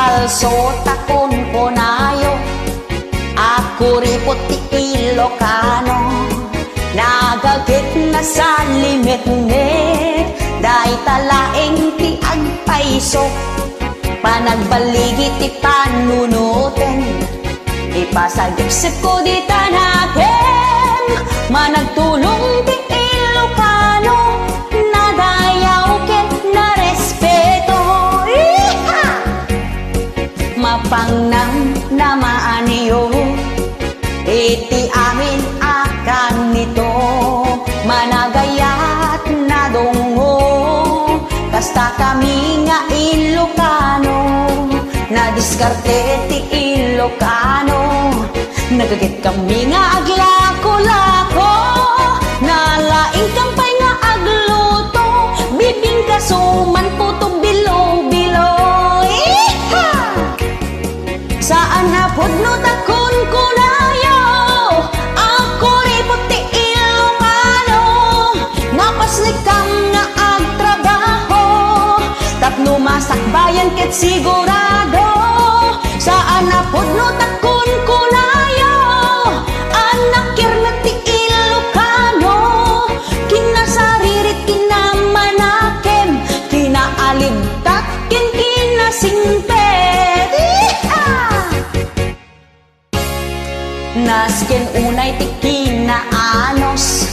palso takon konayo, ako ripot ti Ilocano. Nagagit na sa limit-limit, dahi talaeng ti agpaiso. Panagbaligi ti panunuten, ipasagipsip ko di tanakin. Managtulong ti Ilocano, nadayaw ket na respeto. Mapangnang namaaniyo, iti amin akan nito. Managayat na dongo, kasta kami nga Ilocano. Nadiskarte ti Ilocano, nagagit kami nga aglako-lako. Nalaing kampay nga agluto, bibing kasuman puto bilo-bilo. Saan na pudno takon kunayo, ako ripot ti Ilocano. Napaslikam nga agtrabaho, tapno masakbayan ket sigurado. Saan na pudno takon kunayo, anak kirna ti Ilocano. Kinasaririt kinamanakem, kinaalibtat ken kinasingpet. Nasken unay ti kinaanos,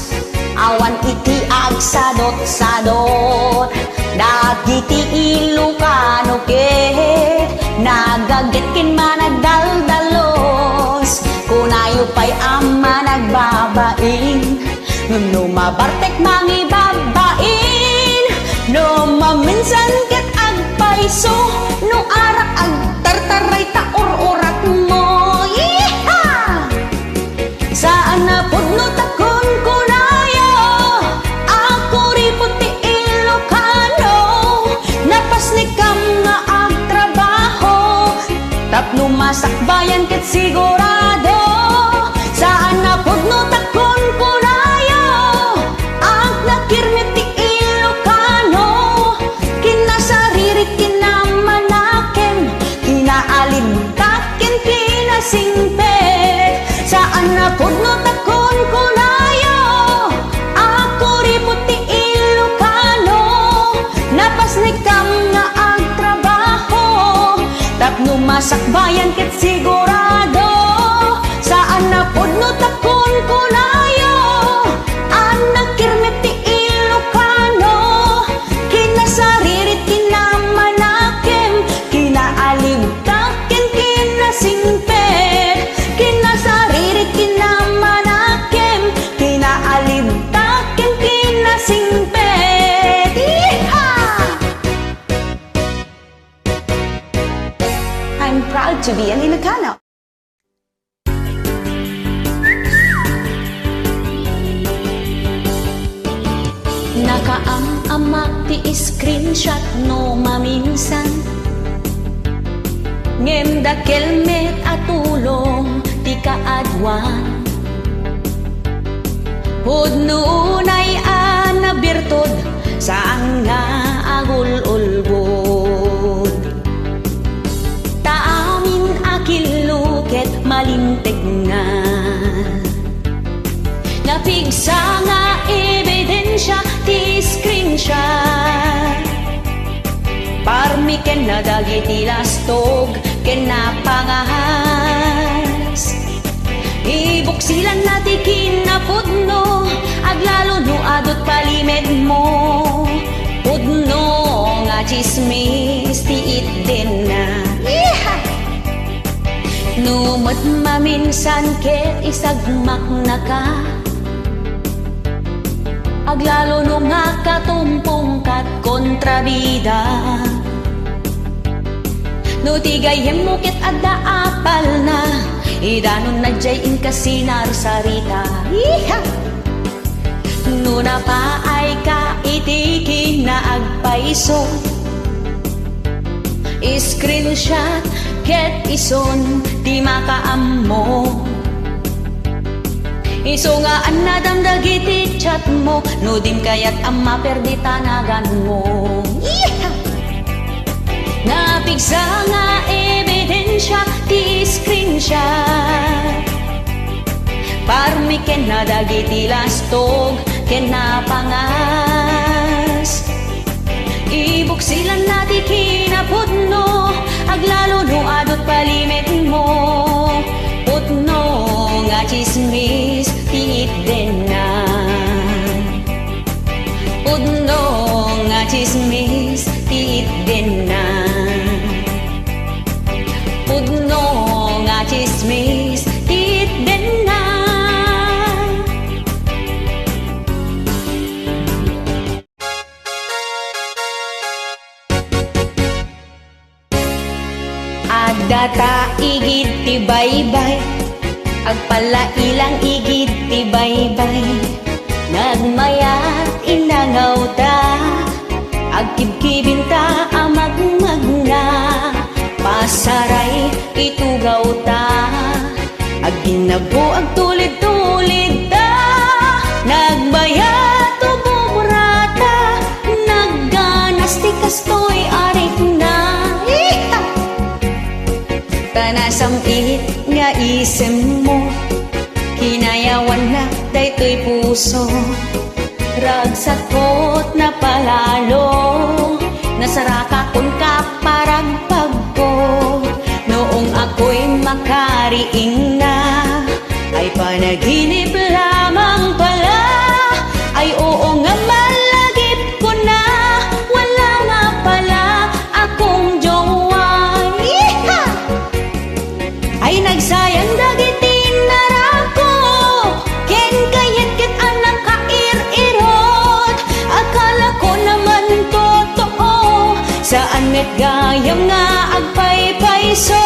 awan iti agsadot-sadot. Dagiti Ilocano ket nagagit kin managdaldalos. Kunayo pa'y ama nagbabain, no mabartek mangibabain. No maminsan ket agpaiso, no arak agtartaray taur-urat mo. Saan na pudno takon kunayo, ako ripot ti Ilocano. Napasnikam nga agtrabaho, tapno masakbayan ket sigurado. Saan na pudno takon kunayo, ag nakirnet ti Ilocano. Kinasaririt kinamanakem, kinaalibtat ken kinasingpet. Saan na pudno takon kunayo, ako ripot ti Ilocano. Napasnikam nga agtrabaho, tapno masakbayan ket sigurado. Saan na pudno takon kunayo, anak kirmet ti Ilocano. Kinasaririt kinamanakem, kinaalibtak ken kinasingpet. Kinasaririt kinamanakem, kinaalibtak ken kinasingpet. I'm proud to be an Ilocano. Nakaam-amak ti screenshot no maminsan, ngem dakelmet atulong ti kaadwan. Pudnunay anabirtod saan nga agul-ulbod. Taamin akiluket malinteg nga, napigsa nga ebidensya ti screenshot. Parmi ken na dagiti lastog ken napangahas. Ibuksilan na ti kinapudno, aglalo no adot palimed mo. Pudno nga chismis ti itten na. Numot maminsan ket isagmak na ka, aglalo no nga katumpong kat kontrabida. No tigayem mo ket adda apal na, idanon na jay in kasinar sarita. No napaay ka iti na agpaiso, screenshot ket ison di makaammo. Iso nga anadam dagiti chat mo, no dim kayat ang maperditanagan mo. napigsa nga ebidensya ti screenshot. Parmi ken na dagiti lastog ken na pangas. Ibuksilan nati kinapudno aglalo no adot palimit mo. Putno nga chismis tiit din na. Putno nga chismis tiit din na. Putno nga chismis tiit din na. Data igid ti baybay, agpala ilang igid ti baybay. Nagmayat inangaw ta, agkibkibin ta amagmagna. Pasaray itugaw ta, agginabo agtulid-tulid ta. Nagbayat o bumurata, nagganas ti kastoy arik na. Tanasamit nga isem mo, kinayawan na daytoy puso. Ragsakot na palalo, nasaraka kun ka paragpag ko. Noong ako'y makariing na, ay panaginip lamang pala. Ay oo nga malagip ko na, wala nga pala akong jowa. Ay nagsayang dagiti narako, ken kayat ket anak kair-irot. Akala ko naman totoo, saan met gayam nga agpaypayso.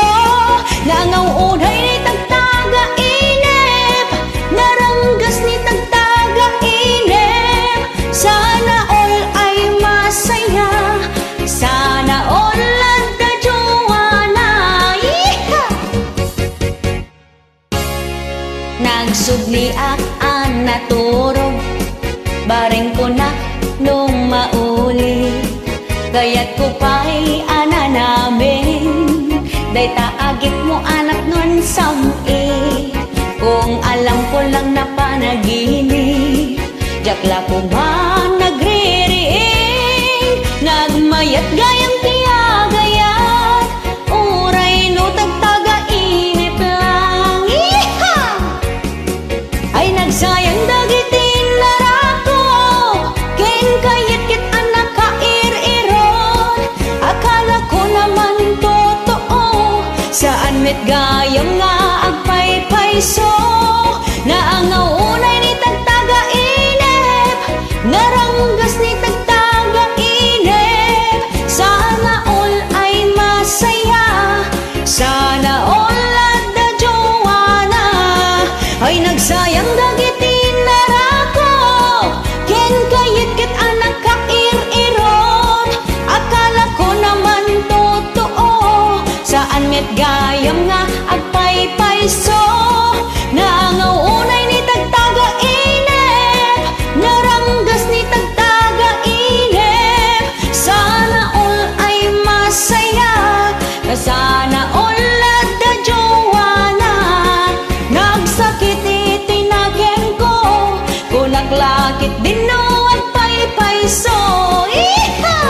Nangaw unay ni tagtaga inip, naranggas ni tagtaga inip. Sana all ay masaya, sana all ladda jowana. Nagsudliak ang naturog, bareng ko na nung mauli. Kaya't ko pa'y ana namin, day taagip mo anak nun sami. Kung alam ko lang na panaginip, jakla ko man nagre-reing. Nagmayat gayang tiyagayat, uray no tagtaga inip lang. Ay nagsayang dagiti narako, ken kayat kit anak kair-irot. Akala ko naman totoo, saan met gayam nga agpaypayso. Naangaw unay ni tagtaga inip, naranggas ni tagtaga inip. Sana all ay masaya, sana all ladda jowana. Ay nagsayang dagiti narako, ken kayat ket anak kair-irot. Akala ko naman totoo, saan met gayam nga agpaypayso. Nangaw unay ni tagtaga inip, naranggas ni tagtaga inip. Sana all ay masaya, sana all ladda jowana. Nagsakit itinagen ko, kunaklakit din no agpaypayso. Iha!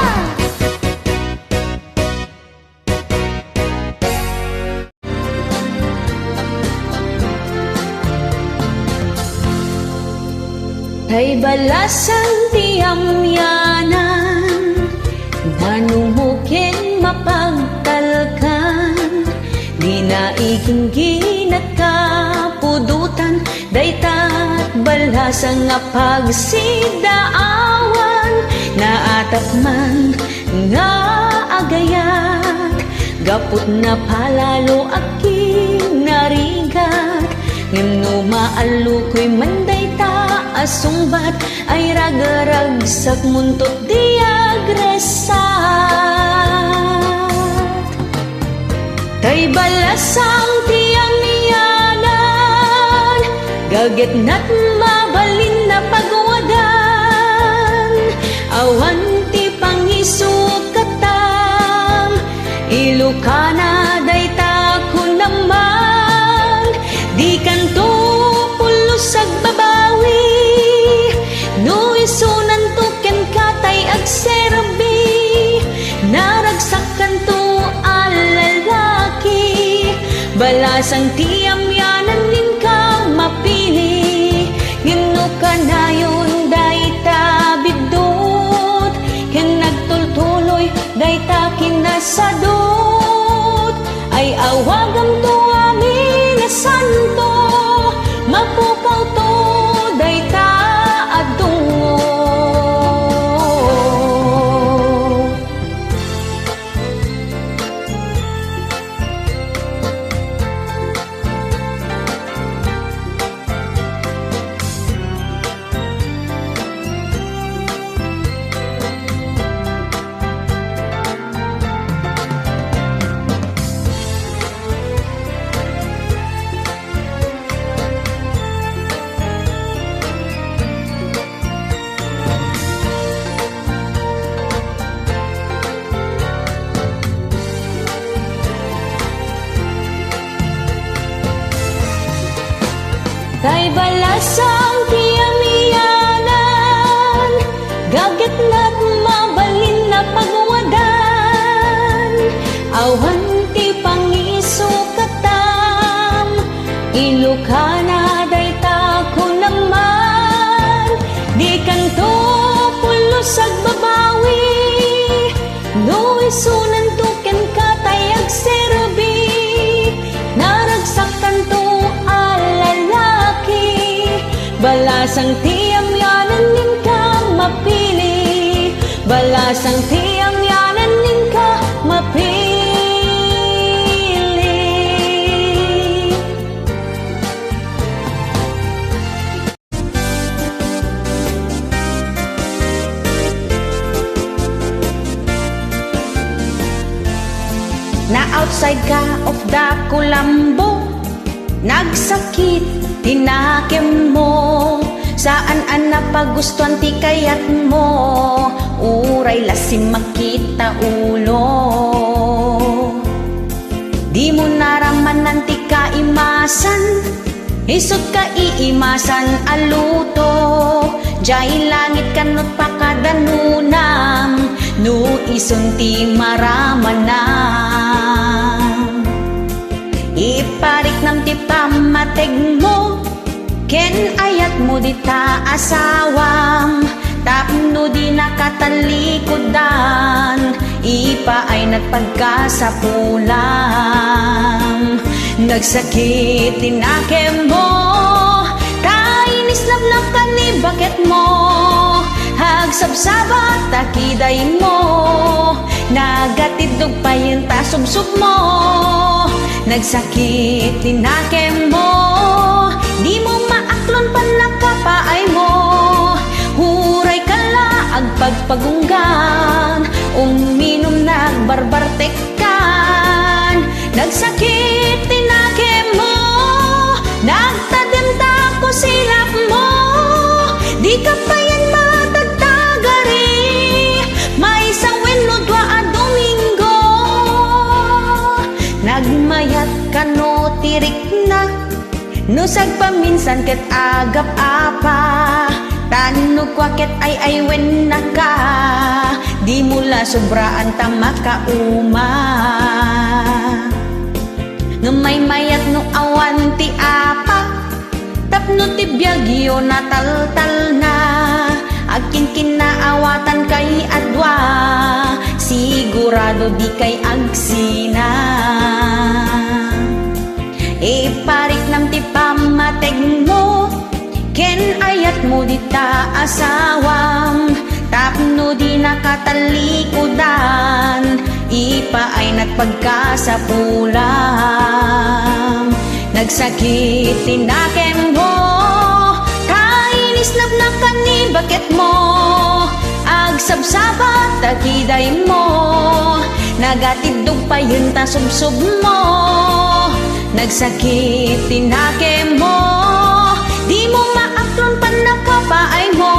Ay balasang tiyamyanan, manumukin mapagtalkan. Di naiging ginakapudutan, daytat balasang nga pagsidaawan. Naatap man nga agayat, gaput na palalo aking narigat. Ngano maalukoy manday taasungbat, ay ragaragsak muntot diagresat. Tay balasang tiyang-yanan, gaget na't mabalin na pagwadan. Awan ti pangisukatan, sang tiyam yanan nin ka mapili. Ngino ka na yun dayta bidot, ken nagtultuloy dayta kinasadot. Ay awagam to amin na santo, mapukaw to dayta adungo. Kay balasang tiyamiyanan, gagit na't mabalin na pagwadan. Awan ti pangiso katam, ilukana dayta ko naman. Di kanto pulusag babawi, no isunan to ken katayag serbi. Naragsakan to balasang tiyam yanan nin ka mapili, balasang tiyam yanan nin ka mapili. Na outside ka of the kulambo, nagsakit tinakim mo, saan napagustuhan ti kayat mo, uray lasim makita ulo. Di mo naramanan ti kaimasan, isot ka iimasan aluto. Jay langit kanot pakadanunam, no ison ti maramanam. Iparik nam ti pamateg mo, ken ayat mo di ta asawam. Tapno di nakatalikodan, ipa ay nagpagkasapulam. Nagsakit tinakem mo, kainis lablak ka ni bakit mo. Hagsabsabat takiday mo, nagatidog pa yun ta subsub mo. Nagsakit tinakem mo, di mo maaklon pa nakapaay mo. Huray kala ag pagpagunggan, uminom nagbarbartekan. Nagsakit tinakem mo, nagtadim ta ko silap mo. Di ka pa yan matagtagari, may sawin no dwa a Domingo. Nagmayat ka no tirik na, no sagpaminsan ket agap apa. Tano kwa ket ay wen na ka, di mula sobraan ta makauma. Ngamay mayat no awan ti apa, tapno ti byagyo na taltal na. Akin kinaawatan kay adwa, sigurado di kay agsina. Iparik nam ti pamateg mo, ken ayat mo di ta asawam. Tapno di nakatalikodan, ipa ay nagpagkasapulam. Nagsakit tinakem mo, kainis labnak ka ni bakit mo. Agsabsabat takiday mo, nagatidog pa yun ta subsub mo. Nagsakit tinakem mo, di mo maaklon pa nakapaay mo.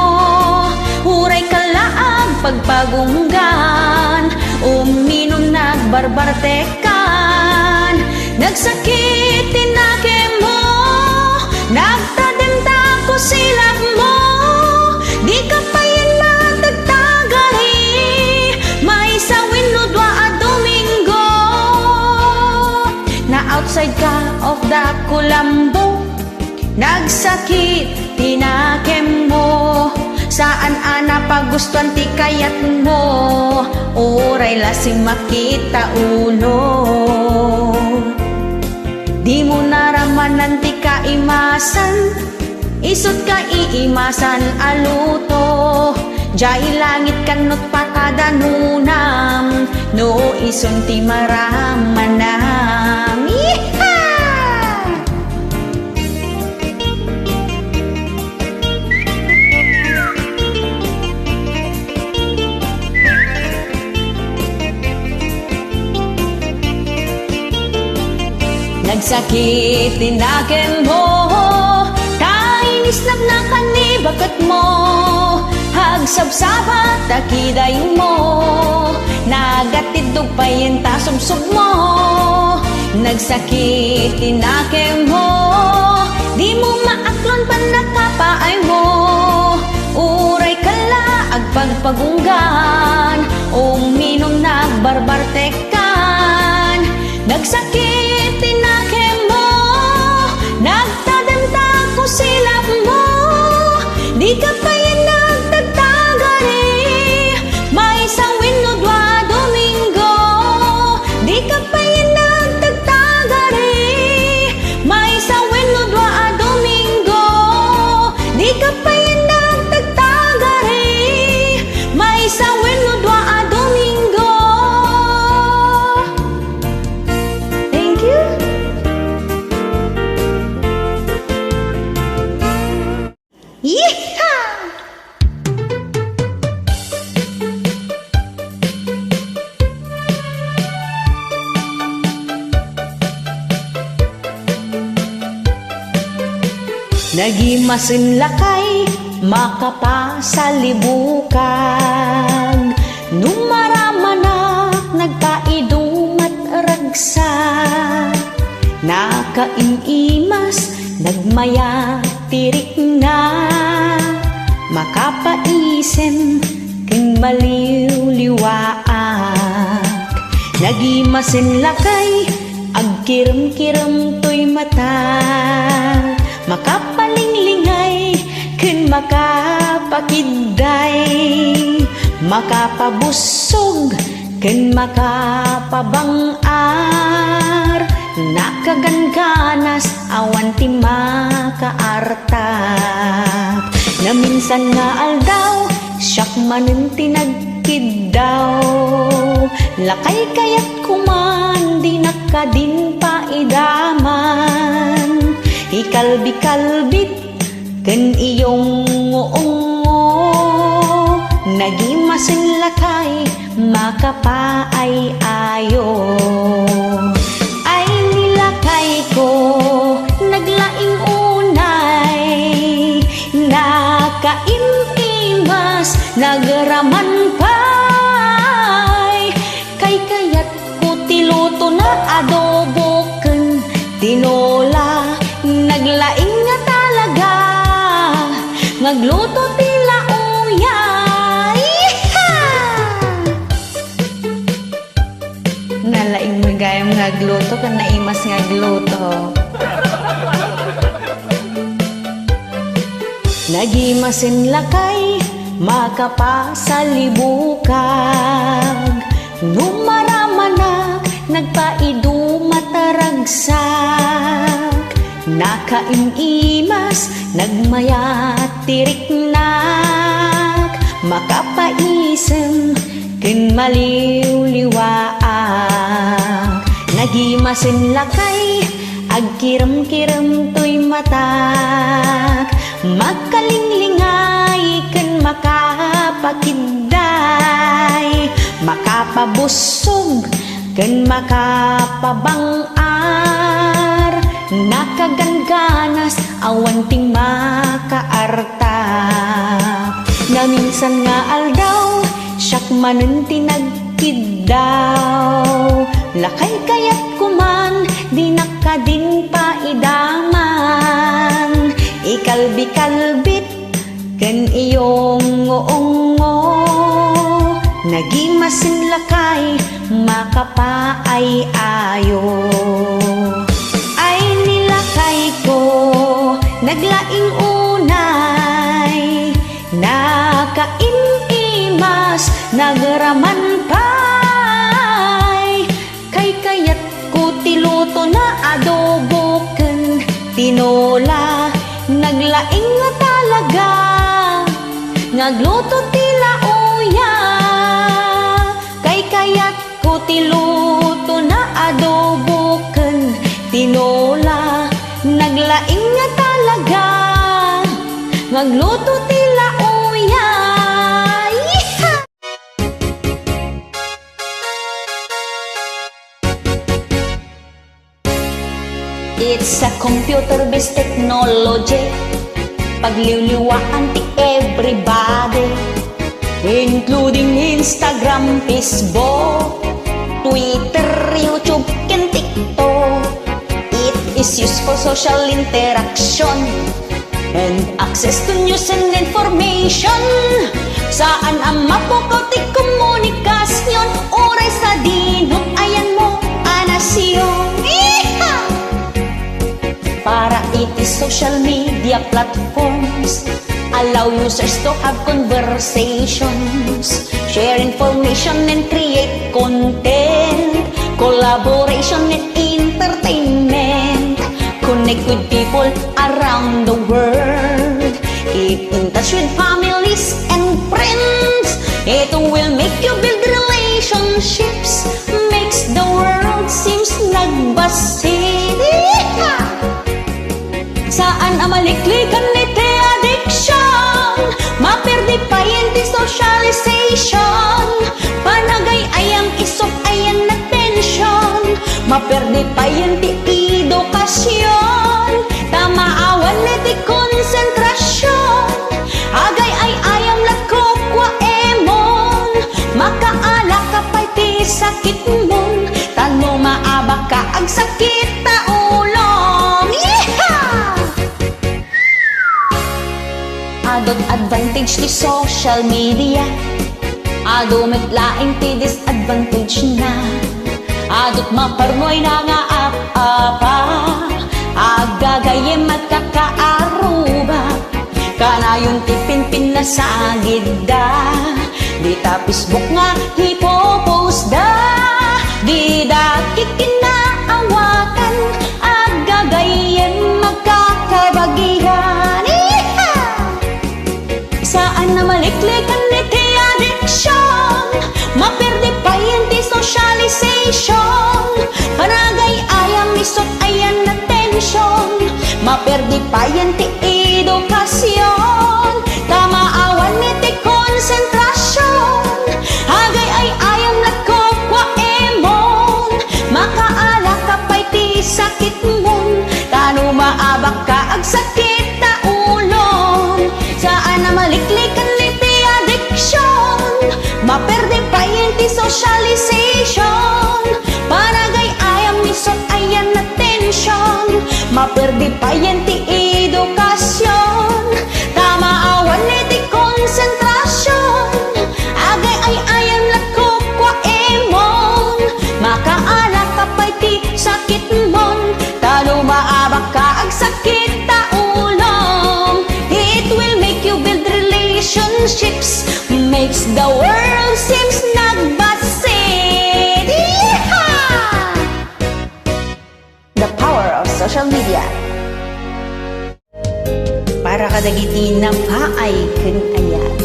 Huray kalaag pagpagunggan, uminom nagbarbartekan. Nagsakit tinakem mo, nagtadim ta ko silap mo. Di ka pa yan matagtagari, may sawin no dwa a Domingo. Na outside ka of da kulambo, nagsakit tinakem mo. Saan ana pagustuhan ti kayat mo, oray lasing makita ulo. Di mo naramanan ti kaimasan, isut ka iimasan aluto. Jay langit kanot patadanunam, no ison ti maramanam. Nagsakit tinakem mo, tainislap na kanibakat mo. Hagsabsabat takiday mo, nagatidog pa yung tasubsub mo. Nagsakit tinakem mo, di mo maaklon pa nakapaay mo. Uray kala agpagpagunggan, uminom nagbarbartekan. Nagsakit tinakem mo, nagtadanta ko silap mo. Di ka pa yan nagtagtagari, may sawin no dwa Domingo. Di ka pa yan nagtagtagari, may sawin no dwa Domingo. Di ka pa yan nagtagtagari, may sawin no dwa Domingo. Thank you. Yeehaw! Nagimasin lakay, makapasalibukan. Numaramanak, nagkaidumat ragsa. Nakainimas, nagmaya tirik na. Makapaisen, king maliw-liwaak. Nagimasin lakay, agkiram-kiram to'y mata. Makapalinglingay, ken makapakiday. Makapabusog, ken makapabangar. Nakaganganas, awan ti makaartap. Na minsan nga aldaw, siyak manen tinagkid daw. Lakay kayat kuman, di nakadin pa idaman. Ikalbi-kalbit, ken iyong ngoongo. Nagimasin lakay, makapaay ayo. Ay nilakay ko, naglaing unay. Nakaimimas, nagraman pay. Kay kayat ko tiluto na adobo ken tinola. Naglaing nga talaga, ngagluto tila uyay. Nalaing mo gayam ngagluto, kan naimas ngagluto. Nagimasin lakay, makapasalibukan. Numaramanak, nagpaidumataragsak. Nakainimas, nagmayatirik-nak. Makapaisen, ken maliw-liwaak. Nagimasin lakay, agkiram-kiram to'y matak. Makalinglingay, ken makapakiday. Makapabusog, ken makapabangar. Nakaganganas, awan ting makaartap. Na minsan nga aldaw, siyak manen tinagkid daw. Lakay kayat kuman, di nakadin pa idaman. Ikalbi-kalbit, ken iyong ngoongo. Nagimasin lakay, makapaay ayo. Ay nila naglaing unay, nakainimas, nagraman pay, kay kayat ko tiluto na adobo ken tinola, naglaing nga talaga, nagluto tila uya, kay kayat ko tiluto na adobo ken tinola, naglaing nga talaga, nagluto tila uya. Yeehaw! It's a computer-based technology, pagliliwaan ti everybody, including Instagram, Facebook, Twitter, YouTube, and TikTok. It is used for social interaction and access to news and information. Saan ang mapukaw ti komunikasyon, oray sa dinot ayan mo anasyon. Para it is social media platforms, allow users to have conversations, share information and create content, collaboration and entertainment, connect with people around the world, keep in touch with families and friends. It will make you build relationships, makes the world seems nagbasid. Saan ang maliklikan ni te addiction, maperdi pa yan ti socialization, panagay ayang isok ayan na tension, maperdi pa yan ti edukasyon, tamaawan ni ti konsentrasyon, agay ay ayam latkokwa emon, makaala ka pa ti sakit mon, tano maabak ka ag sakit ta ulong. Adot advantage ti social media, ado metlaing ti disadvantage na, adot maparnoy na nga apa, agagayem at kakaaruba, kanayon ti pinpin na sagid da, di ta Facebook nga hipopost da, di da kikinaawatan, agagayem magkakabagihan. Saan na maliklikan ni ti addiction, maperdi pa yan ti socialization, panagay ayam isot ayan na tension, maperdi pa yan ti edukasyon, tamaawan ni ti konsentrasyon, agay ay ayam na kokwa emon, makaala ka pa'y ti sakit mon, tano maabak ka ag sakit ta ulong. Saan na maliklikan ni ti addiction, maperdi pa yan ti socialization, panagay ayam isot ayan na tension, maperdi pa yan ti edukasyon, tamaawan ni ti konsentrasyon, agay ay ayam latkokwa emon, makaala ka pa'y ti sakit mon, talo maabak ka ag sakit ta ulong. It will make you build relationships, makes the world seems nagbasid. Yeehaw! The power of social media. Para kadagiti na paay ken ayan.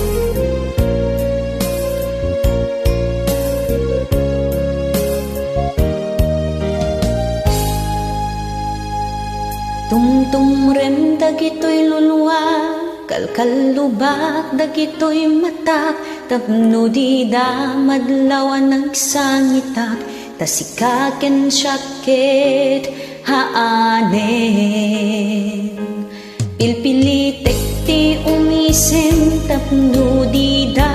Tumtum rem dagitoy luluwa, kalkalubak dagitoy matak, tapno di da madlawan nagsangitak, tasikaken syakit haanen. Pilpilitek ti umisen, tapno di da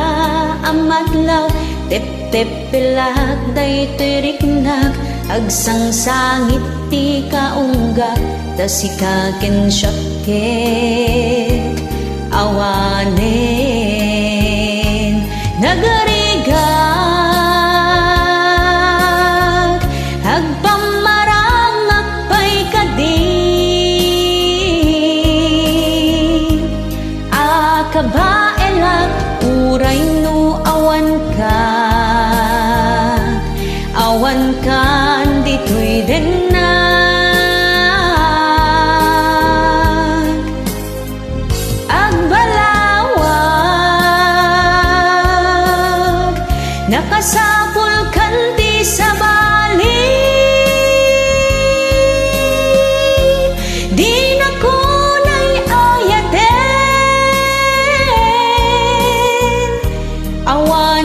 amadlaw, tep-tep pelag daytoy riknak, agsangsangit ti kaunggak, tasikaken syakit awanen. Nagarigag agpamarang akpay kadi,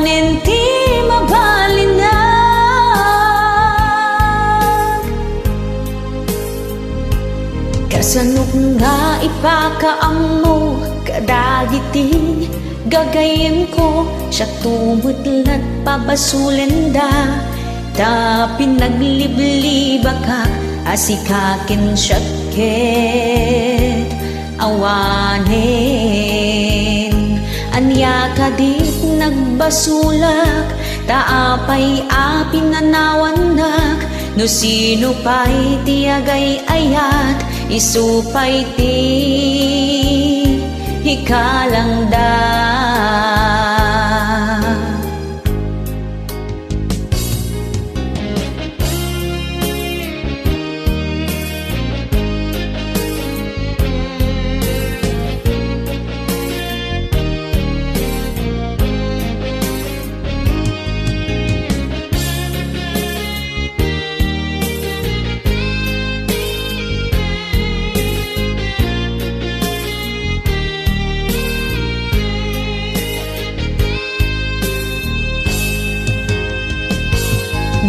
awanen ti mabalinag. Kasanok nga ipakaammo kadagiti gagayem ko, siya tumutlat pabasulenda. Ta pinaglibliba ka asikakin syakit awanin. Anya kadit nagbasulak, taapay apinanawanak. No sino pa'y tiagay ayat, isupay ti hikalangda.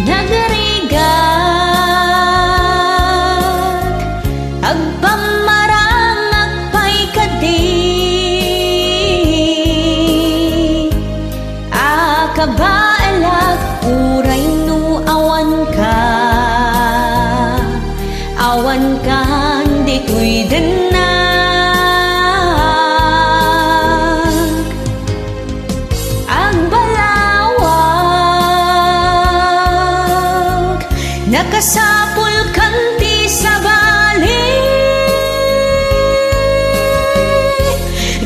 Nagarigat agpamarangag pa'y kadi akabaalag uray no awan ka di ko'y denag agbalawag nakasapul kanti sa bali.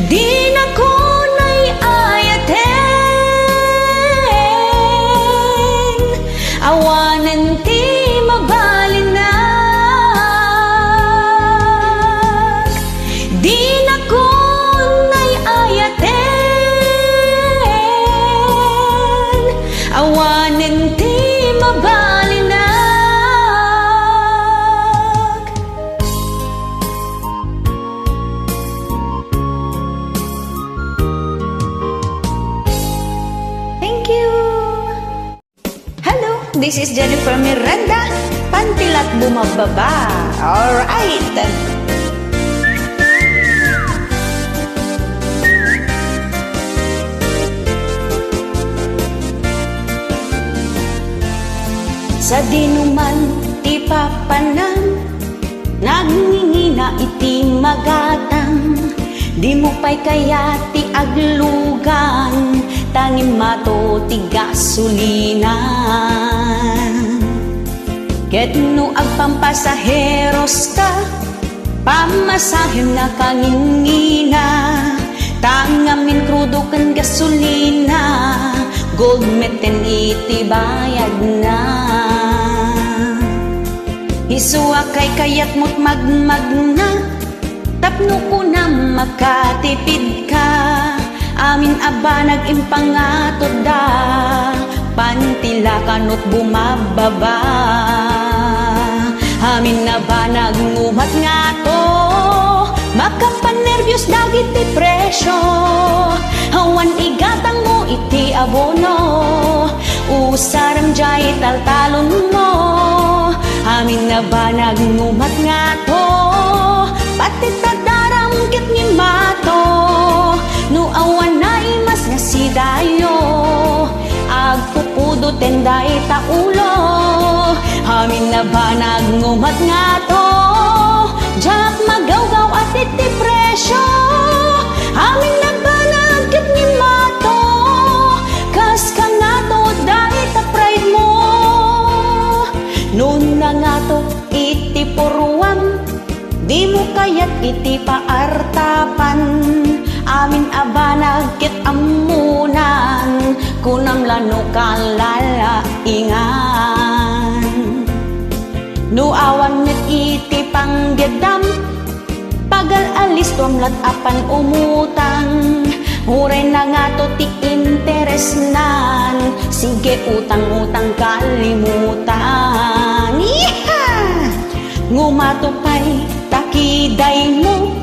Di na ko na'y ayaten, awanan ti mabalinag. Di na ko na'y ayaten, awanan ti mabalinag. This is Jennifer Miranda, Pantilat Bumababa. Alright! Sa dinuman ti papanan, nagngingina iti magatang. Di mo pa'y kaya ti aglugan, tangin mato ti gasolinan. Ket no agpampasaheros ka, pamasahem na kangingina. Tangamin krudo kan gasolina, gold meten iti bayad na. Isuwa kay kayat mo't magmagna, tapno ko na makatipid ka. Amin aba nag-impangatod da, pantila kanot bumababa. Amin na ba nagngumat nga to, makapanervyos dagiti presyo. Hawan igatang mo iti abono, usaram jay taltalon mo. Amin na ba nagngumat nga to, pati tadaram kit ni mato. No awan na imas nga si dayo, agpupudo tenday taulo. Amin na ba nagngumat nga to, jak magawgaw at iti presyo. Amin na ba nagkit ni mato, kas ka nga to dahi ta pride mo. Noon na nga to iti puruam, di mo kaya't iti paartapan. Amin aba nagkit amunan, kunam lano kalalaingan. No awan met iti panggedam, pagal alis tuamlat apan umutang. Huray na nga to ti interes nan, sige utang-utang kalimutan. Yeeha! Ngumatupay takiday mo,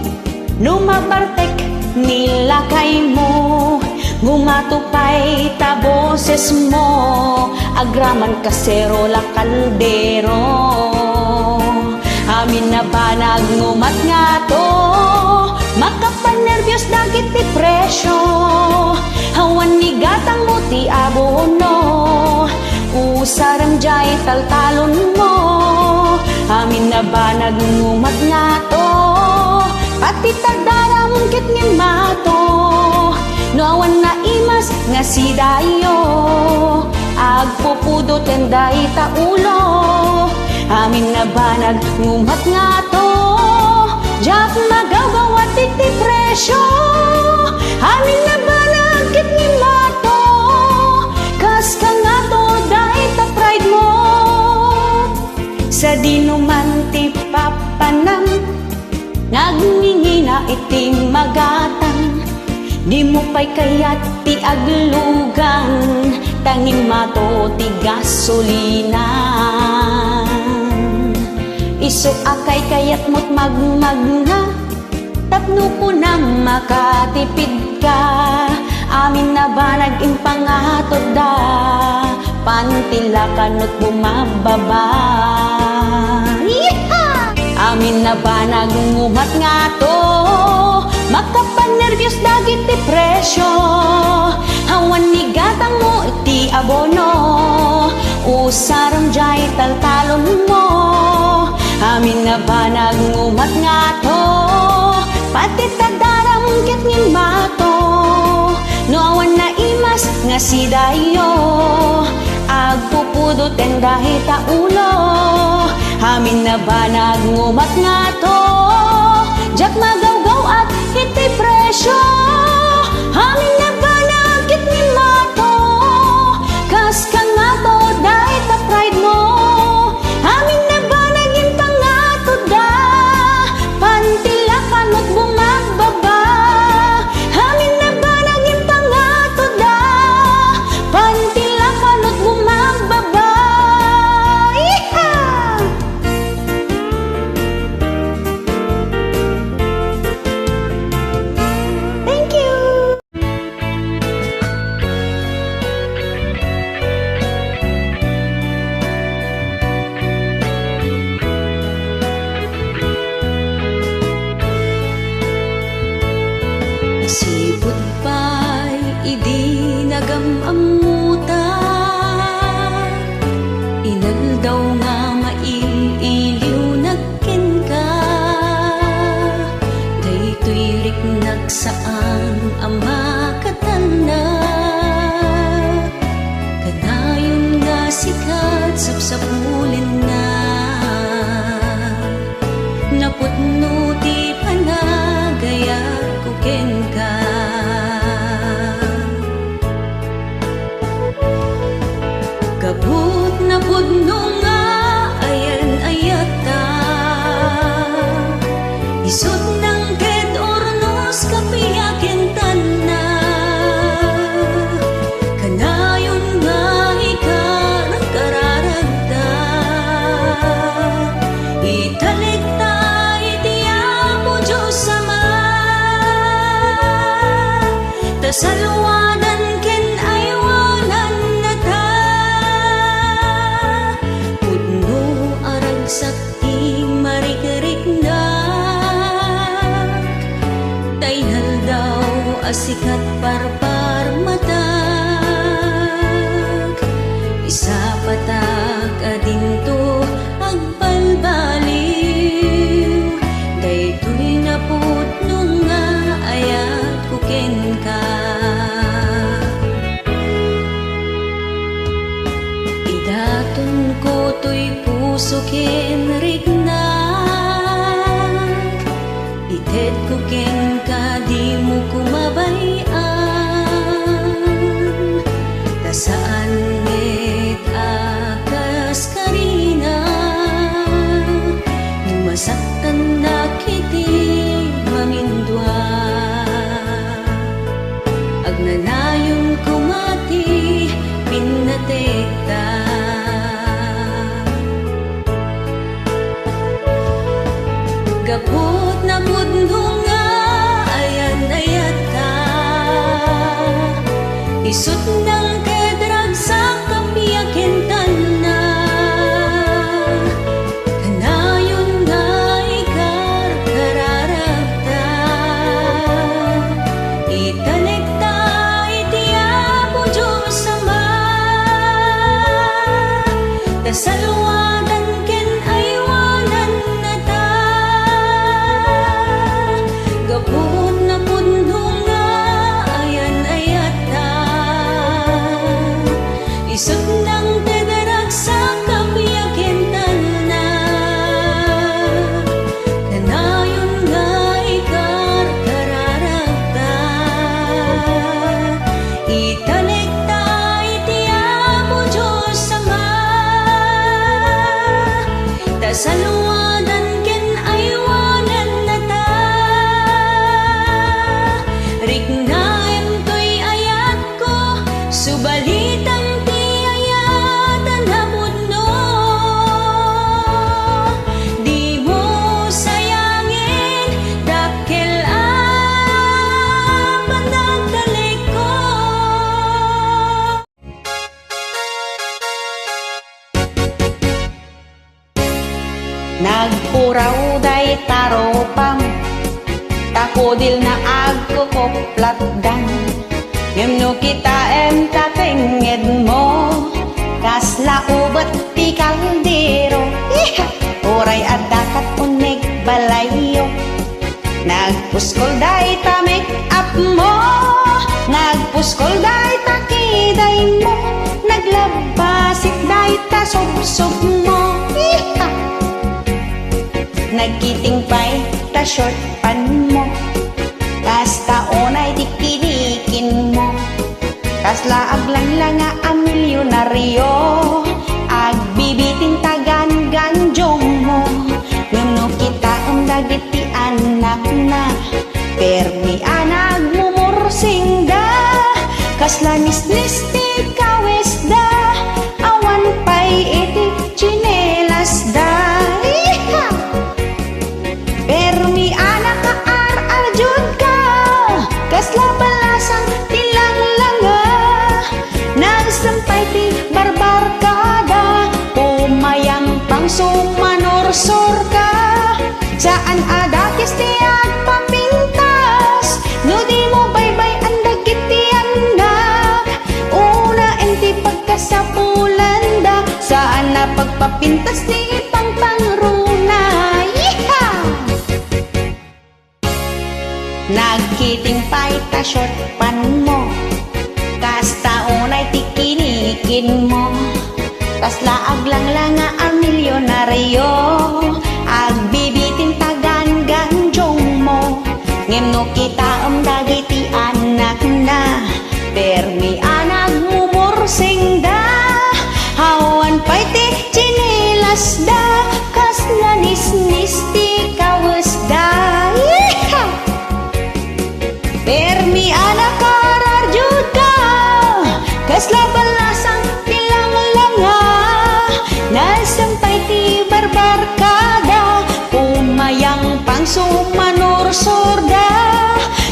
lumabartek nilakay mo. Ngumatupay ta boses mo, agraman kaserola kaldero. Amin na banag ngumat nga to, makapanervyos dagit ti presyo. Hawan ni gatang mo ti abono, usaram jay taltalon mo. Amin na banag ngumat nga to, pati tadaram kit ngin mato. No awan na imas nga si dayo, agpupudo tenday ta ulo. Amin na banag ngumat nga to, jak magawawat iti presyo. Amin na banag kit ni mato, kas ka nga to dahi ta pride mo. Sa dinuman ti papanam, nagmingina iti magatang. Di mo pa'y kayat ti aglugan, tanging mato ti gasolina. Iso akay kayat mo't magmagna, tapno ko na makatipid ka. Amin na ba nag-impangatod da, pantila kanot bumababa. Yeeha! Amin na ba nagungumat nga to, makapanervyos dagit ti presyo. Hawan ni gatang mo iti abono, usaram jay taltalon mo. Amin na ba nagungumat nga to, pati tadaram kit ngin mato. No awan na imas nga si dayo, agpupudo tendahi ta ulo. Amin na ba nagungumat nga to, jak magawgaw at iti presyo. Amin na ba nagkit ni mato, kas ka nga to dahi ta pride mo. Amin na ba naging pangato da, pantila kanot bumagbaba. Amin na ba naging pangato da, pantila kanot bumagbaba. Yeehaw! Thank you! Nasipod pa'y idi nagamamuta, inaldaw nga maililiw nagken ka. Daytoy riknag saan ama katanda, kanayon nga sikat sapsapulin na. Naputno ti panagaya kuken ka. Kabut na pudno nga ayan ayata, isot ng ket ornos kapiyaken tanna. Kanayon nga ikarang kararagda, italikta iti Apo Diyos Ama. Tasalwadan ken aywanan na ta, pudno aragsak ti marikiriknak. Tainal daw asikat parpar matag, isa patak adinto agbalbaliw. Daytoy naputno nga ayat kuken ka. Idaton ko to'y puso ken rignak, ited ko ken ka di mo kumabayan. Tasaan met akas karina, numasaktan na kiti mamindwa. Agnanayon kumati pinatekta, gapot na pudno nga ayan ayata, Isut ng kedrag sa kapiyakin tana, kanayon nga ikar kararagta, italekta itiapo Diyos sama, tasalwadan ken aywanan na ta, gapon na puno nga ayan ayata, isut ng tedarag sa kapiyakin tana, kanayon nga ikar kararagta, italekta itiapo Diyos sama, tasalwadan ken aywanan na ta, riknaem to'y ayat ko, subalitang ti ayatan hapudno, di mo sayangin dakkel panagdalik ko. Nagpuraw day taropam, takodil na agkukoplatdan, yamno kita takenged mo, kasla ubat ti kaldero, oray adakat unig balayo, nagpuskol day ta make up mo, nagpuskol day ta kiday mo, naglabasik day ta subsob mo, nagkitingpay ta short pan mo, kasta onay dikinikin mo, kasla aglang nga ang milyonaryo, agbibitin tagan ganjong mo, ngano kita ang dagiti anak na, permi anag mumursing da, kasla nisnis ti kawes da, awan pay iti chinelas da, permi anak ka ar-aljud ka, kasla balasang tilang langa, nagsampay ti barbarkada, pumayang pang sumanorsor ka, saan adakis ti agpapintas, no di mo baybay ang dagit ti anak, una enti pagkasapulan da, saan na pagpapintas ti pangpangruna, nagkitingpay ta short pan mo, kasta unay tikinikin mo, kasla aglang nga ang milyonaryo, agbibitin tagan ganjong mo, ngimno kita dagiti anak na, permi anag mumursing da, hawan pay ti chinilas da, kasla nisnis ti kawes da, permi anak kararjud ka, kasla balasang tilang langa, nasampay ti barbarkada, pumayang pang sumanorsor da,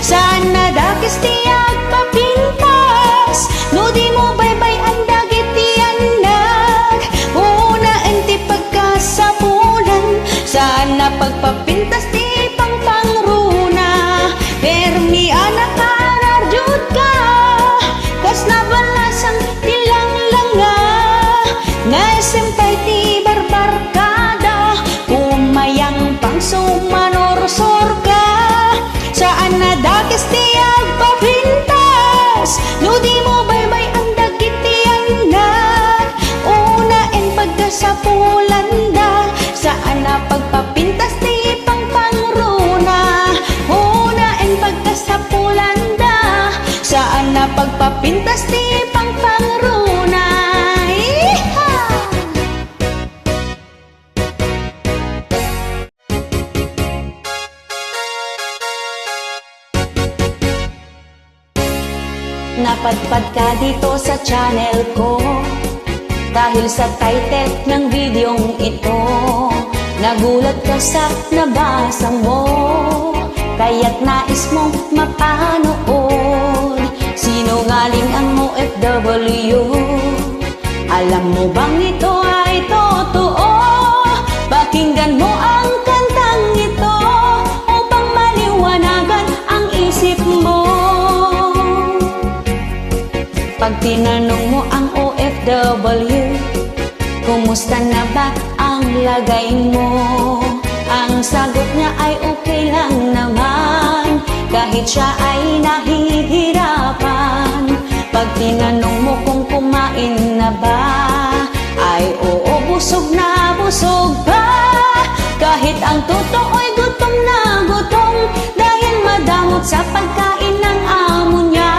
saan nadakis ti agpapintas, no di mo baybay ang dagiti anak, una enti pagkasapulan, saan na pagpapintas ti pangpangruna, permi anak kararjud ka, kasla balasang tilang langa, nasampay ti barbarkada, pumayang pang sumanorsor ka, saan nadakis ti agpapintas, no di mo baybay ang dagiti anak, una en pagkasapulan da, saan na pagpapintas ti pangpangruna, una en pagkasapulan da, saan na pagpapintas ti pangpangruna, napadpad ka dito sa channel ko, dahil sa title ng videong ito, nagulat ka sa nabasa mo, kaya't nais mong mapanood, sinungaling ang mo OFW. Alam mo bang ito ay totoo? Pakinggan mo ang kantang ito upang maliwanagan ang isip mo. Pag tinanong mo ang OFW, kumusta na ba ang lagay mo? Ang sagot niya ay okay lang naman, kahit siya ay nahihirapan. Pag tinanong mo kung kumain na ba, ay oo, busog na busog pa. Kahit ang totoo'y gutom na gutom, dahil madamot sa pagkain ng amo niya.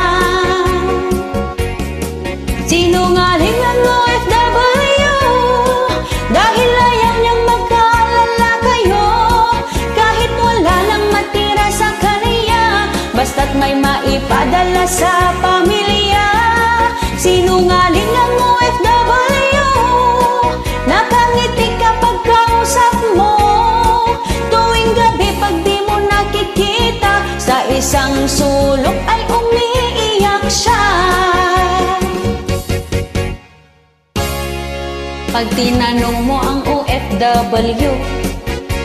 Sinungaling ang OFW, dahil ayaw niyang magkaalala kayo. Kahit wala lang matira sa kanya, basta't may maipadala sa pamilya. Sinungaling ang OFW, nakangiti kapag kausap mo. Tuwing gabi pag di mo nakikita, sa isang sulok ay umiiyak siya. Pag tinanong mo ang OFW,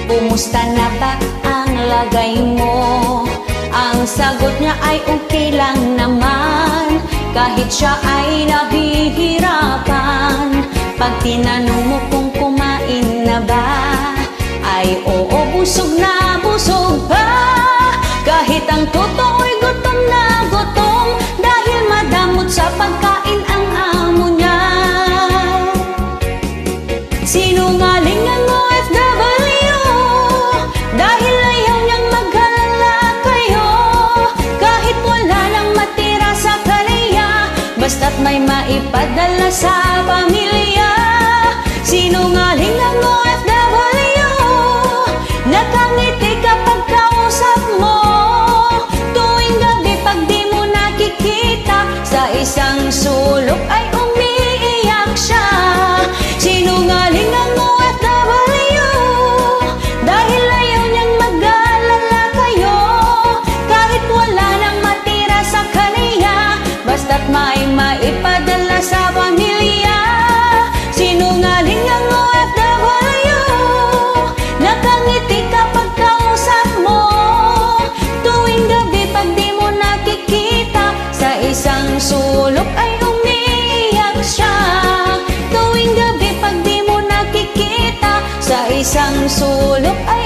kumusta na ba ang lagay mo? Ang sagot niya ay okay lang naman, kahit siya ay nahihirapan. Pag tinanong mo kung kumain na ba, ay oo, busog na busog pa. Kahit ang totoo'y gutom na gutom, dahil madamot sa pagkain ang amo niya. Sinungaling ang OFW, dahil ayaw niyang maghalala kayo. Kahit wala lang matira sa kanya, basta't may maipadala sa pamilya. Sinungaling ang OFW, nakangiti kapag kausap mo. Tuwing gabi pag di mo nakikita, sa isang sulok ay umiiyak siya. Sinungaling ang OFW, dahil ayaw niyang mag-aalala kayo. Kahit wala nang matira sa kanya, basta't may maipadala sa pamilya. Sinungaling ang OFW, nakangiti kapag kausap mo. Tuwing gabi pag di mo nakikita, sa isang sulok ay umiiyak siya. Tuwing gabi pag di mo nakikita, sa isang sulok ay